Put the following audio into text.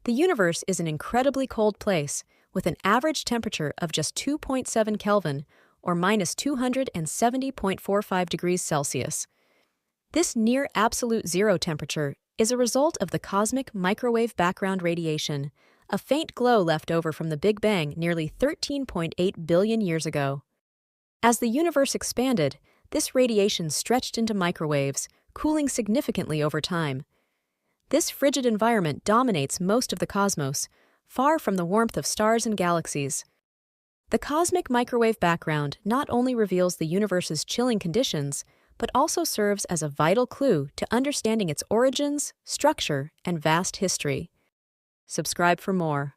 The universe is an incredibly cold place, with an average temperature of just 2.7 Kelvin, or minus 270.45 degrees Celsius. This near absolute zero temperature is a result of the cosmic microwave background radiation, a faint glow left over from the Big Bang nearly 13.8 billion years ago. As the universe expanded, this radiation stretched into microwaves, cooling significantly over time. This frigid environment dominates most of the cosmos, far from the warmth of stars and galaxies. The cosmic microwave background not only reveals the universe's chilling conditions, but also serves as a vital clue to understanding its origins, structure, and vast history. Subscribe for more.